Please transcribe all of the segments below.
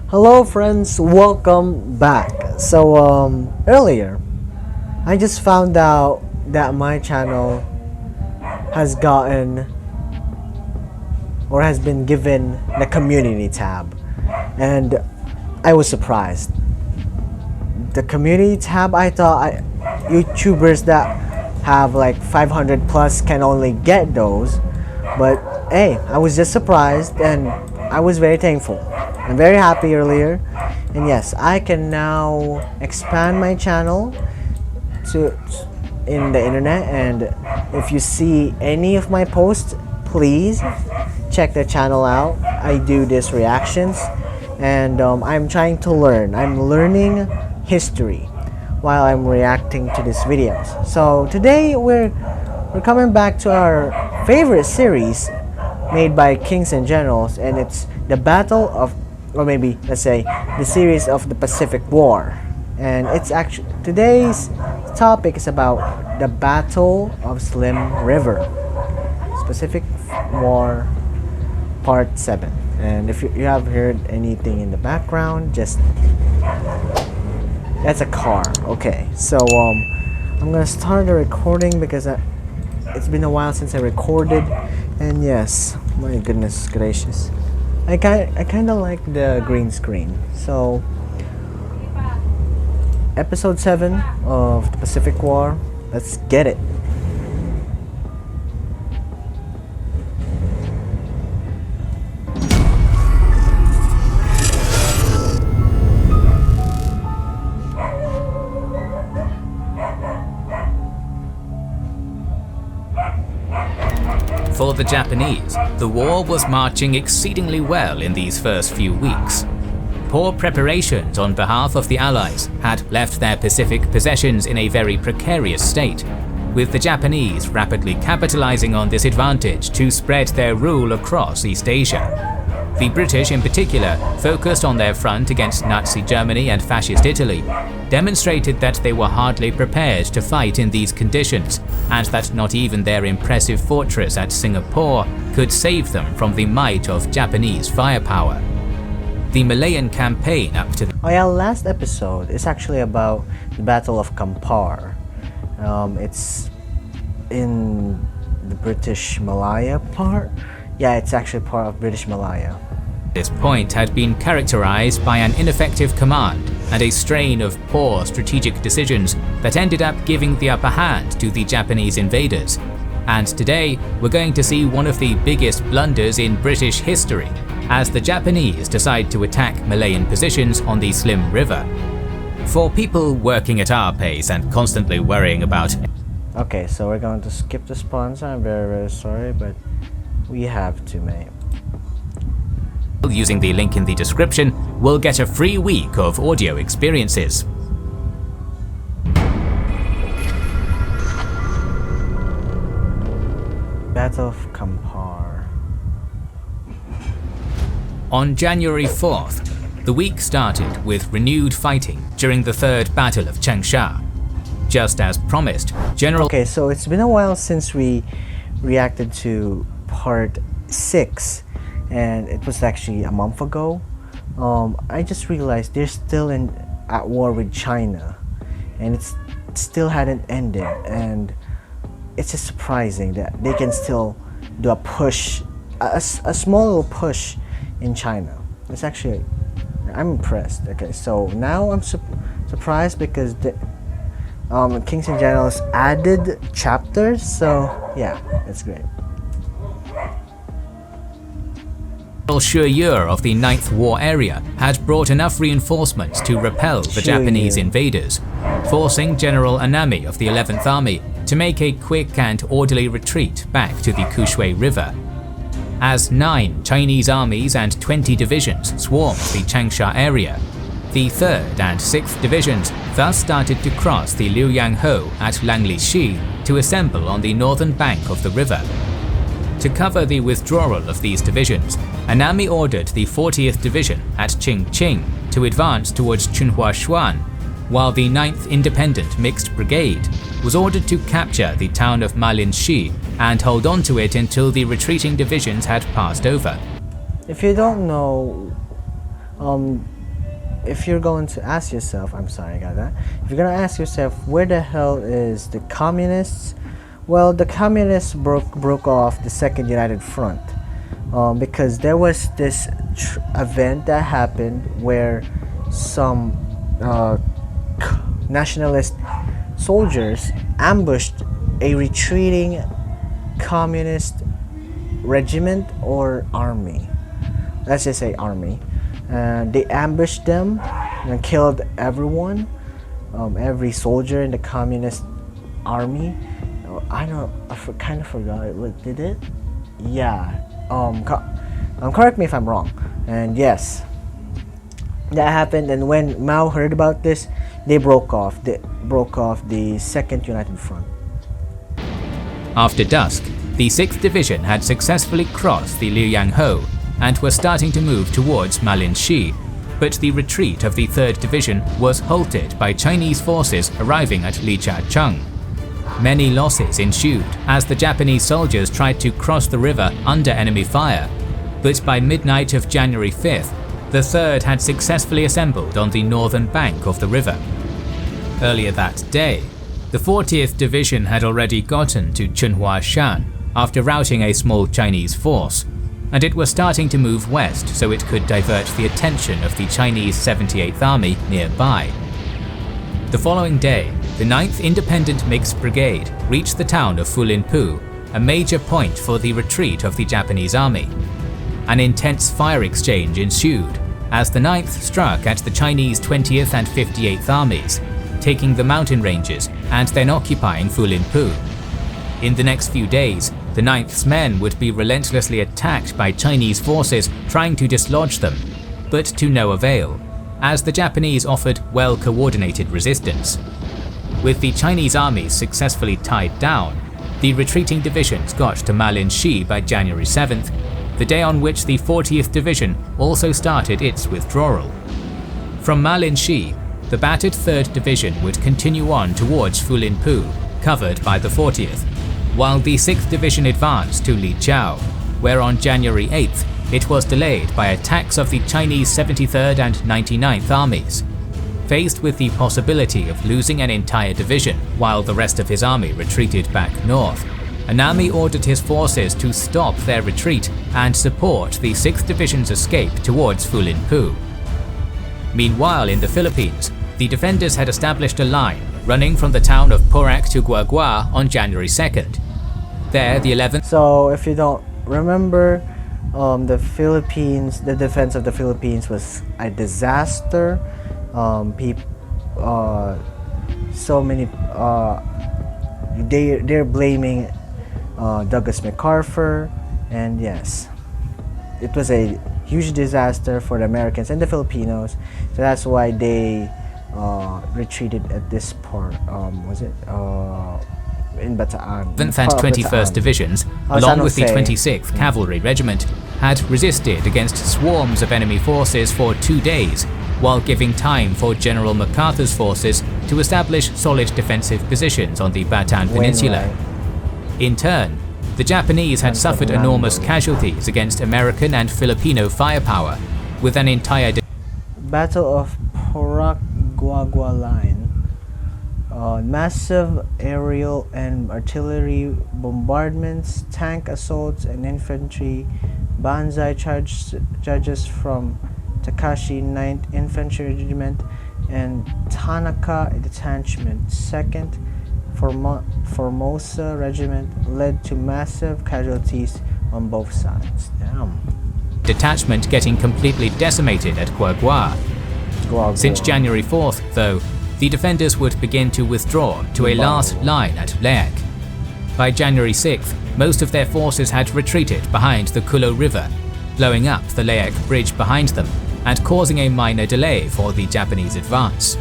Hello friends, welcome back. Earlier I just found out that my channel has gotten or has been given the community tab, and I was surprised. The community tab, I thought YouTubers that have like 500 plus can only get those, but hey, I was just surprised and I was very thankful. I'm very happy earlier, and yes, I can now expand my channel to in the internet. And if you see any of my posts, please check the channel out. I do these reactions, and I'm trying to learn. I'm learning history while I'm reacting to these videos. So today we're coming back to our favorite series made by Kings and Generals, and it's the Battle of, or maybe let's say the series of the Pacific War. And it's actually, today's topic is about the Battle of Slim River, Pacific War Part 7. And if you have heard anything in the background, just that's a car. Okay, so I'm gonna start the recording because it's been a while since I recorded, and yes, my goodness gracious, I kind of like the green screen. So episode 7 of the Pacific War, let's get it. For the Japanese, the war was marching exceedingly well in these first few weeks. Poor preparations on behalf of the Allies had left their Pacific possessions in a very precarious state, with the Japanese rapidly capitalizing on this advantage to spread their rule across East Asia. The British in particular, focused on their front against Nazi Germany and Fascist Italy, demonstrated that they were hardly prepared to fight in these conditions, and that not even their impressive fortress at Singapore could save them from the might of Japanese firepower. The Malayan campaign up to last episode is actually about the Battle of Kampar. It's in the British Malaya part. Yeah, it's actually part of British Malaya. This point had been characterized by an ineffective command and a strain of poor strategic decisions that ended up giving the upper hand to the Japanese invaders. And today, we're going to see one of the biggest blunders in British history as the Japanese decide to attack Malayan positions on the Slim River. For people working at our pace and constantly worrying about... Okay, so we're going to skip the sponsor. I'm very sorry, but we have to, mate. Using the link in the description, we'll get a free week of audio experiences. Battle of Kampar. On January 4th, the week started with renewed fighting during the Third Battle of Changsha. Just as promised, General... Okay, so it's been a while since we reacted to Part 6, and it was actually a month ago. I just realized they're still at war with China, and it still hadn't ended, and it's just surprising that they can still do a push, a small little push in China. It's actually, I'm impressed. Okay, so now I'm surprised because the Kings and Generals added chapters, so yeah, it's great. General Shuyur of the 9th War Area had brought enough reinforcements to repel the Japanese invaders, forcing General Anami of the 11th Army to make a quick and orderly retreat back to the Kushui River. As 9 Chinese armies and 20 divisions swarmed the Changsha area, the 3rd and 6th divisions thus started to cross the Liuyanghe at Langlishi to assemble on the northern bank of the river. To cover the withdrawal of these divisions, Anami ordered the 40th Division at Qingqing to advance towards Chunhuashuan, while the 9th Independent Mixed Brigade was ordered to capture the town of Malinshi and hold on to it until the retreating divisions had passed over. If you don't know, if you're going to ask yourself, I'm sorry, I got that. If you're gonna ask yourself, where the hell is the communists? Well, the communists broke off the Second United Front, because there was this event that happened where some nationalist soldiers ambushed a retreating communist regiment or army. Let's just say army. They ambushed them and killed everyone, every soldier in the communist army. Kind of forgot. What did it? Yeah. Correct me if I'm wrong. And yes, that happened. And when Mao heard about this, they broke off. They broke off the Second United Front. After dusk, the 6th Division had successfully crossed the Liuyanghe and were starting to move towards Malinshi, but the retreat of the 3rd Division was halted by Chinese forces arriving at Lijiacheng. Many losses ensued as the Japanese soldiers tried to cross the river under enemy fire, but by midnight of January 5th, the 3rd had successfully assembled on the northern bank of the river. Earlier that day, the 40th Division had already gotten to Chunhuashan after routing a small Chinese force, and it was starting to move west so it could divert the attention of the Chinese 78th Army nearby. The following day, the 9th Independent Mixed Brigade reached the town of Fulinpu, a major point for the retreat of the Japanese army. An intense fire exchange ensued as the 9th struck at the Chinese 20th and 58th Armies, taking the mountain ranges and then occupying Fulinpu. In the next few days, the 9th's men would be relentlessly attacked by Chinese forces trying to dislodge them, but to no avail, as the Japanese offered well-coordinated resistance. With the Chinese armies successfully tied down, the retreating divisions got to Malinshi by January 7th, the day on which the 40th Division also started its withdrawal. From Malinshi, the battered 3rd Division would continue on towards Fulinpu, covered by the 40th, while the 6th Division advanced to Lijiao, where on January 8th it was delayed by attacks of the Chinese 73rd and 99th Armies. Faced with the possibility of losing an entire division while the rest of his army retreated back north, Anami ordered his forces to stop their retreat and support the 6th Division's escape towards Fulinpu. Meanwhile, in the Philippines, the defenders had established a line running from the town of Porac to Guagua on January 2nd. There, the 11th. So, if you don't remember, the defense of the Philippines was a disaster. They're blaming Douglas MacArthur, and yes, it was a huge disaster for the Americans and the Filipinos. So that's why they retreated at this part. In Bataan. 11th and 21st Divisions, along with the 26th Cavalry Regiment, had resisted against swarms of enemy forces for 2 days, while giving time for General MacArthur's forces to establish solid defensive positions on the Bataan Peninsula. In turn, the Japanese had suffered enormous casualties against American and Filipino firepower, with an entire Battle of Porac Guagua Line. Massive aerial and artillery bombardments, tank assaults, and infantry banzai charges from Takashi 9th Infantry Regiment and Tanaka Detachment 2nd Formosa Regiment led to massive casualties on both sides. Damn. Detachment getting completely decimated at Guagua. Since January 4th, though, the defenders would begin to withdraw to a last line at Laek. By January 6th, most of their forces had retreated behind the Kulo River, blowing up the Laek Bridge behind them and causing a minor delay for the Japanese advance.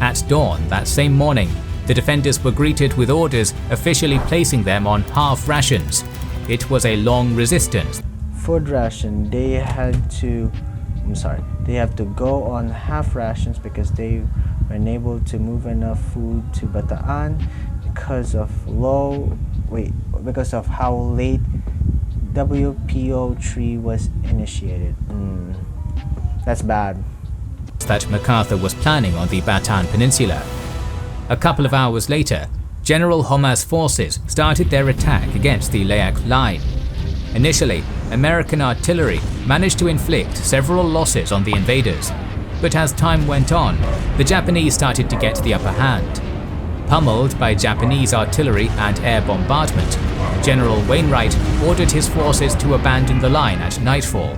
At dawn that same morning, the defenders were greeted with orders officially placing them on half rations. It was a long resistance. Food ration, they have to go on half rations because they were unable to move enough food to Bataan because of how late WPO 3 was initiated. That's bad. attacks that MacArthur was planning on the Bataan Peninsula. A couple of hours later, General Homa's forces started their attack against the Layak line. Initially, American artillery managed to inflict several losses on the invaders, but as time went on, the Japanese started to get the upper hand. Pummeled by Japanese artillery and air bombardment, General Wainwright ordered his forces to abandon the line at nightfall,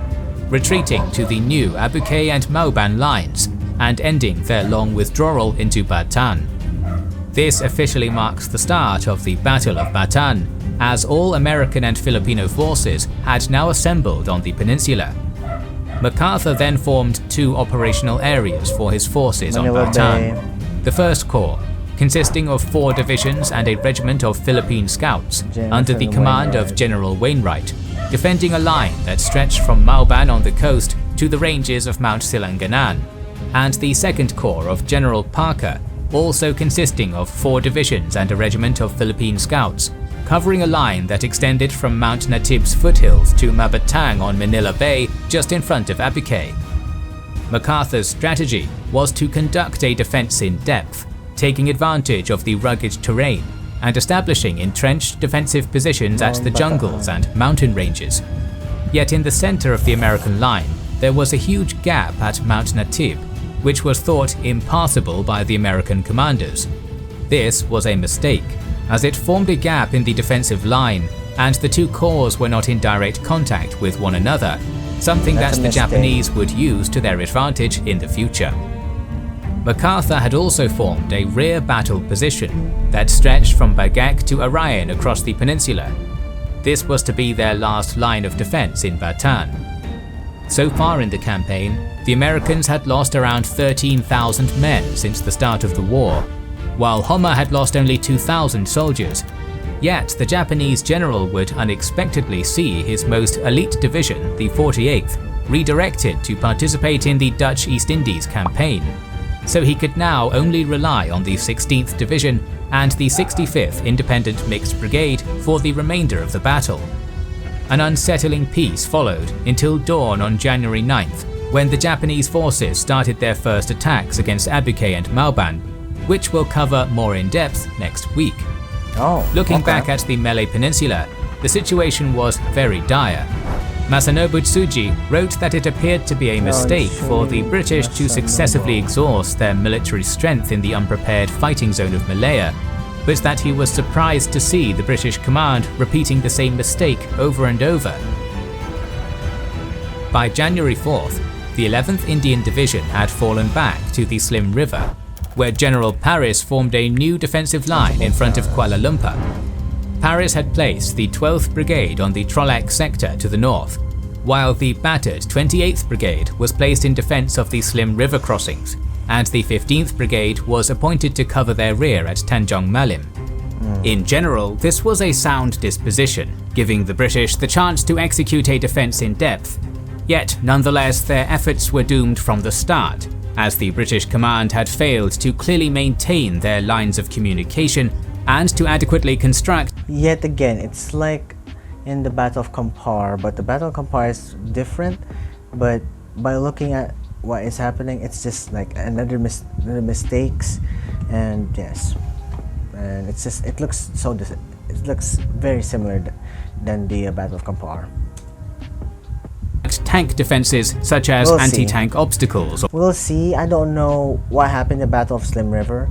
retreating to the new Abuke and Mauban lines and ending their long withdrawal into Bataan. This officially marks the start of the Battle of Bataan, as all American and Filipino forces had now assembled on the peninsula. MacArthur then formed two operational areas for his forces on Bataan. The First Corps, consisting of 4 divisions and a regiment of Philippine Scouts, under the command of General Wainwright, defending a line that stretched from Mauban on the coast to the ranges of Mount Silanganan, and the Second Corps of General Parker, also consisting of 4 divisions and a regiment of Philippine Scouts, covering a line that extended from Mount Natib's foothills to Mabatang on Manila Bay just in front of Abuque. MacArthur's strategy was to conduct a defense in depth, taking advantage of the rugged terrain and establishing entrenched defensive positions at the jungles and mountain ranges. Yet in the center of the American line, there was a huge gap at Mount Natib, which was thought impassable by the American commanders. This was a mistake, as it formed a gap in the defensive line and the two corps were not in direct contact with one another, something that the Japanese would use to their advantage in the future. MacArthur had also formed a rear battle position that stretched from Bagak to Arayan across the peninsula. This was to be their last line of defense in Bataan. So far in the campaign, the Americans had lost around 13,000 men since the start of the war, while Homa had lost only 2,000 soldiers. Yet the Japanese general would unexpectedly see his most elite division, the 48th, redirected to participate in the Dutch East Indies campaign. So he could now only rely on the 16th Division and the 65th Independent Mixed Brigade for the remainder of the battle. An unsettling peace followed until dawn on January 9th, when the Japanese forces started their first attacks against Abuque and Mauban, which we'll cover more in depth next week. Looking back at the Malay Peninsula, the situation was very dire. Masanobu Tsuji wrote that it appeared to be a mistake for the British to successively exhaust their military strength in the unprepared fighting zone of Malaya, but that he was surprised to see the British command repeating the same mistake over and over. By January 4th, the 11th Indian Division had fallen back to the Slim River, where General Paris formed a new defensive line in front of Kuala Lumpur. Paris had placed the 12th Brigade on the Trolac sector to the north, while the battered 28th Brigade was placed in defense of the Slim River crossings, and the 15th Brigade was appointed to cover their rear at Tanjong Malim. In general, this was a sound disposition, giving the British the chance to execute a defense in depth. Yet, nonetheless, their efforts were doomed from the start, as the British command had failed to clearly maintain their lines of communication and to adequately construct. Yet again, it's like in the Battle of Kampar, but the Battle of Kampar is different. But by looking at what is happening, it's just like another mistakes, and yes, and it looks very similar than the Battle of Kampar. Tank defenses such as anti-tank obstacles. We'll see. I don't know what happened in the Battle of Slim River.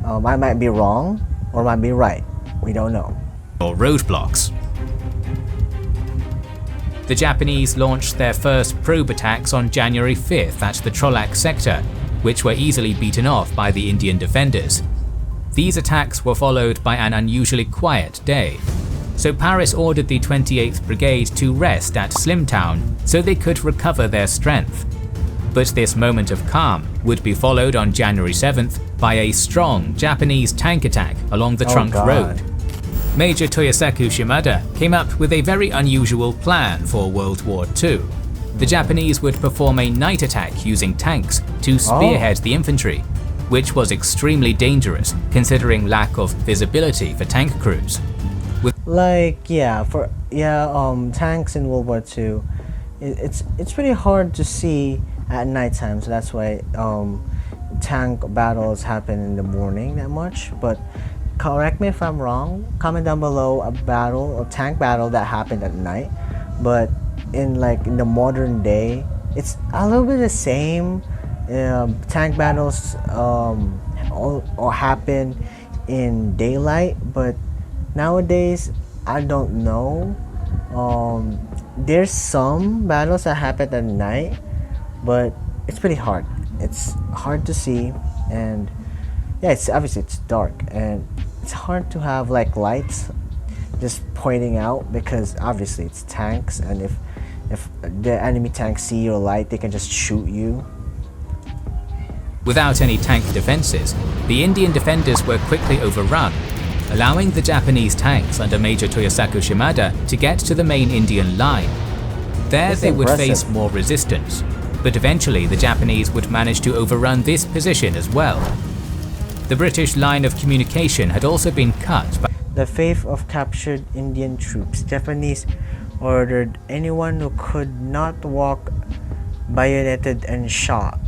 I might be wrong or might be right. We don't know. Or roadblocks. The Japanese launched their first probe attacks on January 5th at the Trolac sector, which were easily beaten off by the Indian defenders. These attacks were followed by an unusually quiet day. So Paris ordered the 28th Brigade to rest at Slimtown so they could recover their strength. But this moment of calm would be followed on January 7th by a strong Japanese tank attack along the Trunk Road. Major Toyosaku Shimada came up with a very unusual plan for World War II. The Japanese would perform a night attack using tanks to spearhead the infantry, which was extremely dangerous considering lack of visibility for tank crews. Tanks in World War II, it's pretty hard to see at nighttime, so that's why tank battles happen in the morning that much. But correct me if I'm wrong. Comment down below a tank battle that happened at night. But in the modern day, it's a little bit the same. Tank battles all happen in daylight, but nowadays I don't know. There's some battles that happen at night, but it's pretty hard. It's hard to see, and yeah, it's obviously it's dark, and it's hard to have lights just pointing out, because obviously it's tanks, and if the enemy tanks see your light, they can just shoot you. Without any tank defences, the Indian defenders were quickly overrun, allowing the Japanese tanks under Major Toyosaku Shimada to get to the main Indian line. There That's they would impressive. face more resistance, but eventually the Japanese would manage to overrun this position as well. The British line of communication had also been cut by The fate of captured Indian troops. Japanese ordered anyone who could not walk bayoneted and shot.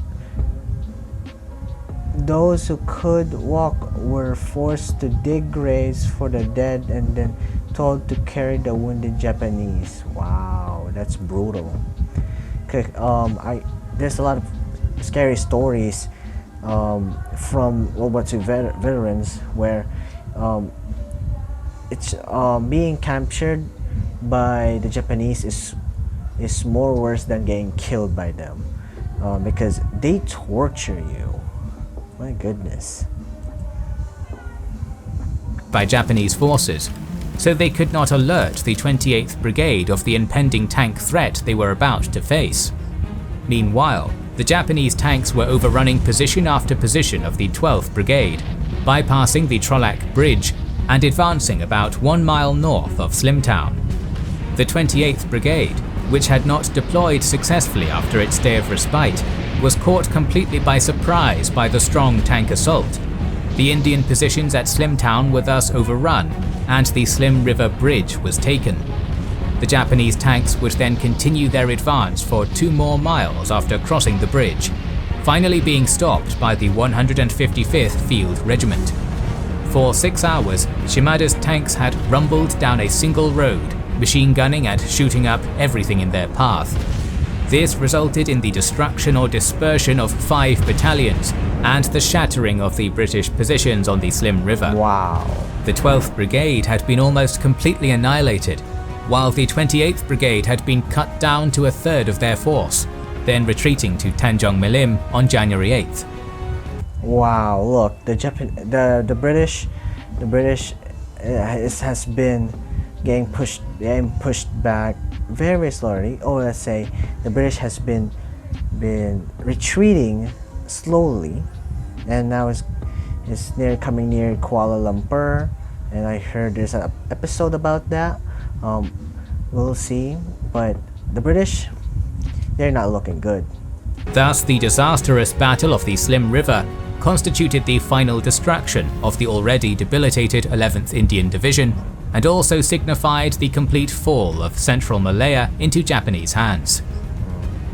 Those who could walk were forced to dig graves for the dead and then told to carry the wounded Japanese. Wow, that's brutal. Okay, there's a lot of scary stories from World War II veterans where it's being captured by the Japanese is more worse than getting killed by them, because they torture you. My goodness. by Japanese forces, so they could not alert the 28th Brigade of the impending tank threat they were about to face. Meanwhile, the Japanese tanks were overrunning position after position of the 12th Brigade, bypassing the Trolac Bridge and advancing about 1 mile north of Slimtown. The 28th Brigade, which had not deployed successfully after its day of respite, was caught completely by surprise by the strong tank assault. The Indian positions at Slimtown were thus overrun, and the Slim River Bridge was taken. The Japanese tanks would then continue their advance for 2 more miles after crossing the bridge, finally being stopped by the 155th Field Regiment. For 6 hours, Shimada's tanks had rumbled down a single road, machine gunning and shooting up everything in their path. This resulted in the destruction or dispersion of 5 battalions and the shattering of the British positions on the Slim River. Wow. The 12th Brigade had been almost completely annihilated, while the 28th Brigade had been cut down to a third of their force, then retreating to Tanjong Milim on January 8th. Wow, look, the British has been getting pushed back very slowly. Or let's say the British has been retreating slowly, and now it's coming near Kuala Lumpur, and I heard there's an episode about that. We'll see, but the British, they're not looking good. Thus, the disastrous Battle of the Slim River constituted the final destruction of the already debilitated 11th Indian Division, and also signified the complete fall of central Malaya into Japanese hands.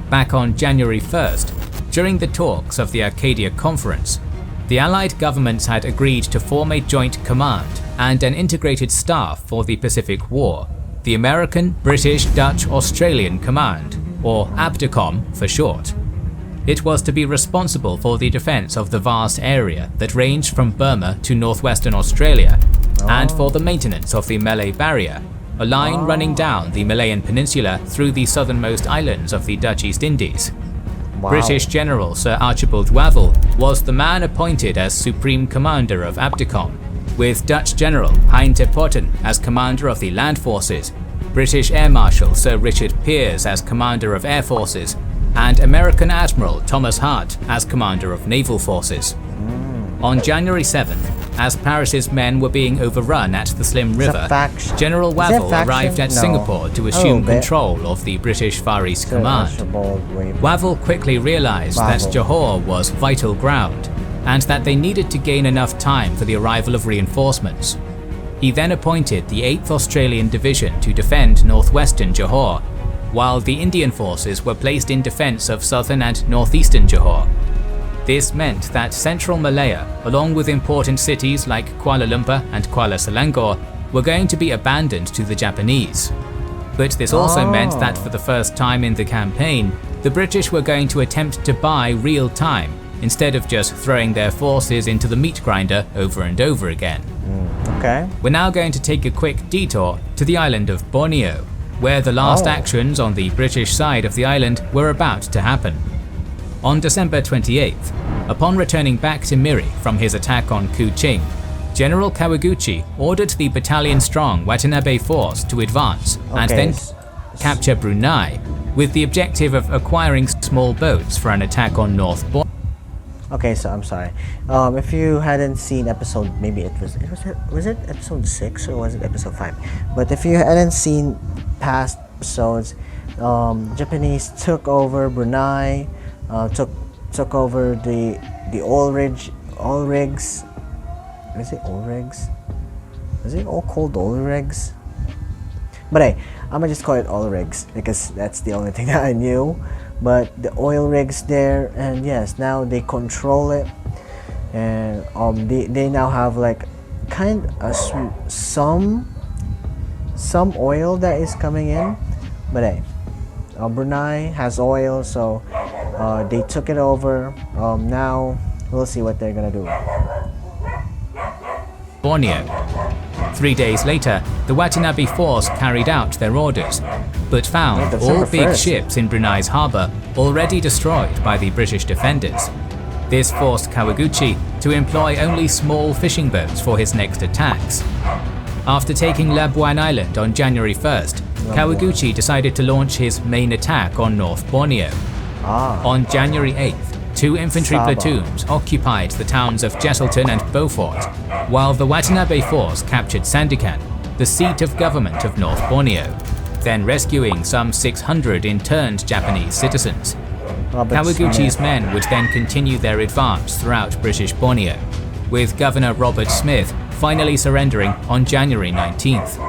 Back on January 1st, during the talks of the Arcadia Conference, the Allied governments had agreed to form a joint command and an integrated staff for the Pacific War, the American, British, Dutch, Australian Command, or ABDICOM for short. It was to be responsible for the defense of the vast area that ranged from Burma to northwestern Australia, and for the maintenance of the Malay Barrier, a line running down the Malayan Peninsula through the southernmost islands of the Dutch East Indies. Wow. British General Sir Archibald Wavell was the man appointed as Supreme Commander of ABDICOM, with Dutch General Hein te Putten as Commander of the Land Forces, British Air Marshal Sir Richard Pearse as Commander of Air Forces, and American Admiral Thomas Hart as Commander of Naval Forces. On January 7th, as Paris's men were being overrun at the Slim River, General Wavell arrived at Singapore to assume control of the British Far East Command. Wavell quickly realized that Johor was vital ground, and that they needed to gain enough time for the arrival of reinforcements. He then appointed the 8th Australian Division to defend northwestern Johor, while the Indian forces were placed in defense of southern and northeastern Johor. This meant that central Malaya, along with important cities like Kuala Lumpur and Kuala Selangor, were going to be abandoned to the Japanese. But this also meant that for the first time in the campaign, the British were going to attempt to buy real time, instead of just throwing their forces into the meat grinder over and over again. Okay. We're now going to take a quick detour to the island of Borneo, where the last actions on the British side of the island were about to happen. On December 28th, upon returning back to Miri from his attack on Kuching, General Kawaguchi ordered the battalion-strong Watanabe force to advance and then capture Brunei, with the objective of acquiring small boats for an attack on North Borneo. Okay, so I'm sorry. If you hadn't seen episode, maybe was it episode 6 or was it episode 5? But if you hadn't seen past episodes, Japanese took over Brunei, took over the oil rigs. Is it oil rigs? Is it all called oil rigs? But hey, I'm gonna just call it oil rigs because that's the only thing that I knew. But the oil rigs there, and yes, now they control it, and they now have like kind of some oil that is coming in. But hey, Brunei has oil, so they took it over. Now we'll see what they're gonna do. Borneo. 3 days later, the Watanabe force carried out their orders, but found all big ships in Brunei's harbour already destroyed by the British defenders. This forced Kawaguchi to employ only small fishing boats for his next attacks. After taking Labuan Island on January 1st, Kawaguchi decided to launch his main attack on North Borneo. On January 8th, 2 infantry platoons occupied the towns of Jesselton and Beaufort, while the Watanabe force captured Sandakan, the seat of government of North Borneo, then rescuing some 600 interned Japanese citizens. Kawaguchi's men would then continue their advance throughout British Borneo, with Governor Robert Smith finally surrendering on January 19th.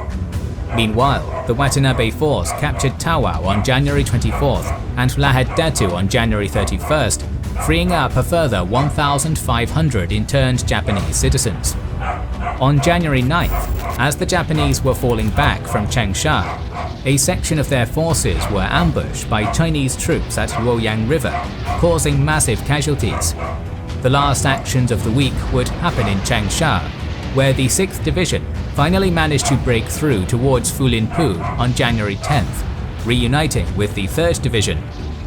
Meanwhile, the Watanabe force captured Tawau on January 24th and Lahad Datu on January 31st, freeing up a further 1,500 interned Japanese citizens. On January 9th, as the Japanese were falling back from Changsha, a section of their forces were ambushed by Chinese troops at Luoyang River, causing massive casualties. The last actions of the week would happen in Changsha, where the 6th Division finally managed to break through towards Fulinpu on January 10th, reuniting with the 3rd Division,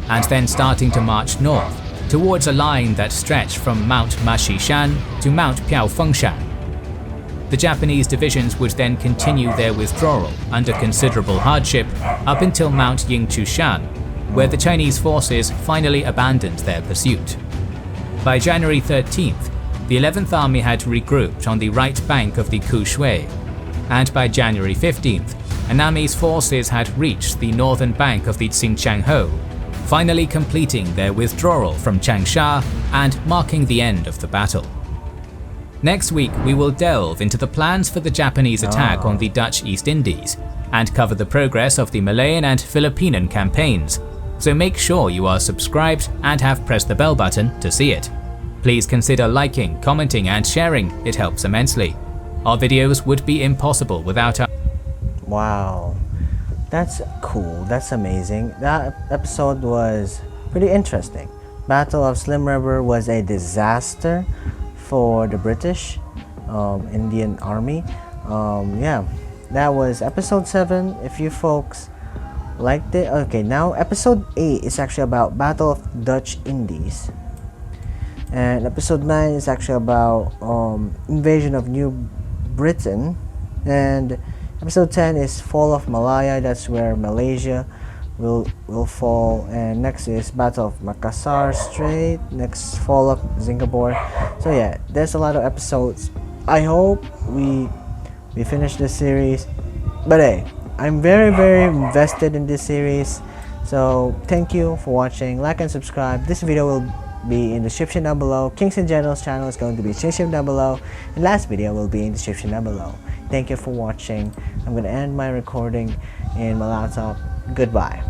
and then starting to march north towards a line that stretched from Mount Mashishan to Mount Piaofengshan. The Japanese divisions would then continue their withdrawal under considerable hardship up until Mount Yingchushan, where the Chinese forces finally abandoned their pursuit. By January 13th, the 11th Army had regrouped on the right bank of the Kushui, and by January 15th, Anami's forces had reached the northern bank of the Xinjiangho, finally completing their withdrawal from Changsha and marking the end of the battle. Next week, we will delve into the plans for the Japanese attack on the Dutch East Indies and cover the progress of the Malayan and Philippine campaigns, so make sure you are subscribed and have pressed the bell button to see it. Please consider liking, commenting and sharing, it helps immensely. Our videos would be impossible without our... Wow, that's cool, that's amazing. That episode was pretty interesting. Battle of Slim River was a disaster for the British Indian Army. Yeah, that was episode 7. If you folks liked it, okay, now episode 8 is actually about Battle of Dutch Indies, and episode 9 is actually about invasion of New Britain, and episode 10 is fall of Malaya. That's where Malaysia will fall, and next is Battle of Makassar Strait, next fall of Singapore. So yeah, there's a lot of episodes. I hope we finish this series, but hey, I'm very invested in this series, so thank you for watching. Like and subscribe. This video will be in the description down below. Kings and Generals channel is going to be in the description down below, and last video will be in the description down below. Thank you for watching. I'm going to end my recording in my laptop. Goodbye.